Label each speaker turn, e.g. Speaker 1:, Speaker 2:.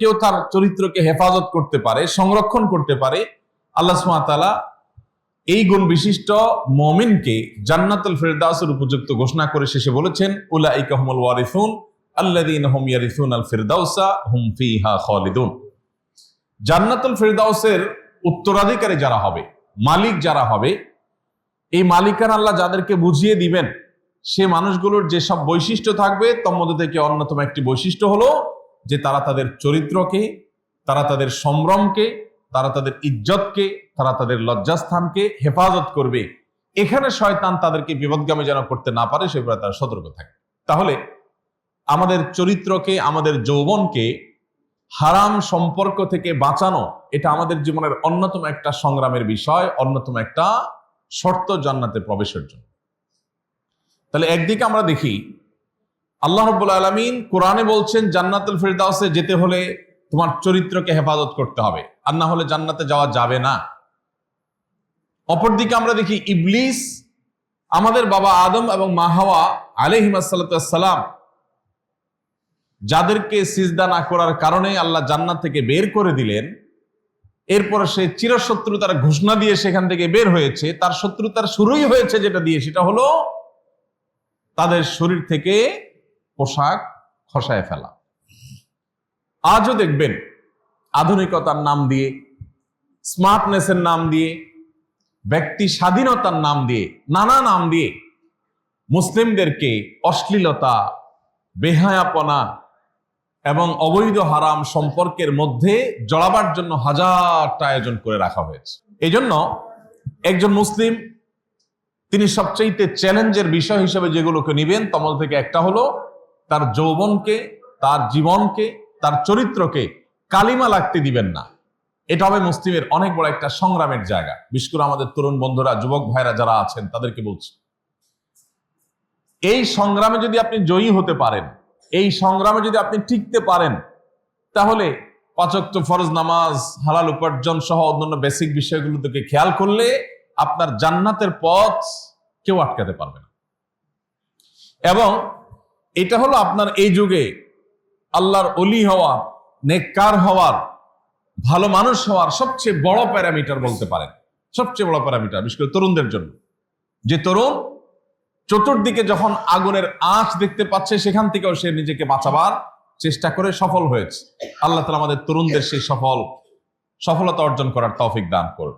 Speaker 1: কেউ তার চরিত্রকে হেফাজত করতে পারে, সংরক্ষণ করতে পারে, আল্লাহ সুবহানাহু ওয়া তাআলা এই গুণ বিশিষ্ট মুমিনকে জান্নাতুল ফিরদাউসের উপযুক্ত ঘোষণা করে শেষে বলেছেন, উলাইকা হুমুল ওয়ারিসুন আল্লাযীনা হুম ইয়ারিসুনাল ফিরদাউসা হুম ফিহা খালিদুন। জান্নাতুল ফিরদাউসের উত্তরাধিকারী যারা হবে, মালিক যারা হবে, এই মালিকানা আল্লাহ যাদেরকে বুঝিয়ে দিবেন, সে মানুষগুলোর যেসব বৈশিষ্ট্য থাকবে তার মধ্যে থেকে অন্যতম একটি বৈশিষ্ট্য হলো যে তারা তাদের চরিত্রকে, তারা তাদের সম্ভ্রমকে, তারা তাদের ইজ্জতকে, তারা তাদের লজ্জাস্থানকে হেফাজত করবে। এখানে শয়তান তাদেরকে বিপদগামী যেন করতে না পারে সে ব্যাপারে তারা সতর্ক থাকে। তাহলে আমাদের চরিত্রকে, আমাদের যৌবনকে হারাম সম্পর্ক থেকে বাঁচানো, এটা আমাদের জীবনের অন্যতম একটা সংগ্রামের বিষয়, অন্যতম একটা শর্ত জান্নাতে প্রবেশের জন্য। তাহলে একদিকে আমরা দেখি আল্লাহ রাব্বুল আলামিন কোরআনে বলছেন জান্নাতুল ফিরদাউসে যেতে হলে তোমার চরিত্রকে হেফাজত করতে হবে, আর না হলে জান্নাতে যাওয়া যাবে না। অপরদিকে আমরা দেখি ইবলিস আমাদের বাবা আদম এবং মা হাওয়া আলাইহিসসালাম যাদেরকে সিজদা না করার কারণে আল্লাহ জান্নাত থেকে বের করে দিলেন, এরপরে সে চিরশত্রুতার ঘোষণা দিয়ে সেখান থেকে বের হয়েছে। তার শত্রুতার শুরুই হয়েছে যেটা দিয়ে, সেটা হলো তাদের শরীর থেকে পোশাক খসায় ফেলা। আজও দেখবেন আধুনিকতার নাম দিয়ে, স্মার্টনেসের নাম দিয়ে, ব্যক্তি স্বাধীনতার নাম দিয়ে, নানা নাম দিয়ে মুসলিমদেরকে অশ্লীলতা, বেহায়াপনা এবং অবৈধ হারাম সম্পর্কের মধ্যে জড়াবার জন্য হাজারটা আয়োজন করে রাখা হয়েছে। এই জন্য একজন মুসলিম তিনি সবচেয়ে চ্যালেঞ্জের বিষয় হিসেবে যেগুলোকে নিবেন তার মধ্যে থেকে একটা হলো তার যৌবনকে, তার জীবনকে, তার চরিত্রকে কালিমা লাগতে দিবেন না। এটা হবে মুসলিমের অনেক বড় একটা সংগ্রামের জায়গা। বিশেষ করে আমাদের তরুণ বন্ধুরা, যুবক ভাইরা যারা আছেন তাদেরকে বলছি, এই সংগ্রামে যদি আপনি জয়ী হতে পারেন, এই সংগ্রামে যদি আপনি টিকতে পারেন, তাহলে পাঁচ ওয়াক্ত ফরজ নামাজ, হালাল উপার্জন সহ অন্যান্য বেসিক বিষয়গুলোকে খেয়াল করলে আপনার জান্নাতের পথ কেউ আটকাতে পারবে না। এবং এটা হলো আপনার এই যুগে আল্লাহর ওলি হওয়ার, নেককার হওয়ার, ভালো মানুষ হওয়ার সবচেয়ে বড় প্যারামিটার বলতে পারেন, সবচেয়ে বড় প্যারামিটার, বিশেষ করে তরুণদের জন্য। যে তরুণ চতুর্দিকে যখন আগুনের আঁচ দেখতে পাচ্ছে, সেখান থেকেও সে নিজেকে বাঁচাবার চেষ্টা করে সফল হয়েছে। আল্লাহ তাআলা আমাদের তরুণদের সেই সফলতা অর্জন করার তৌফিক দান করুন।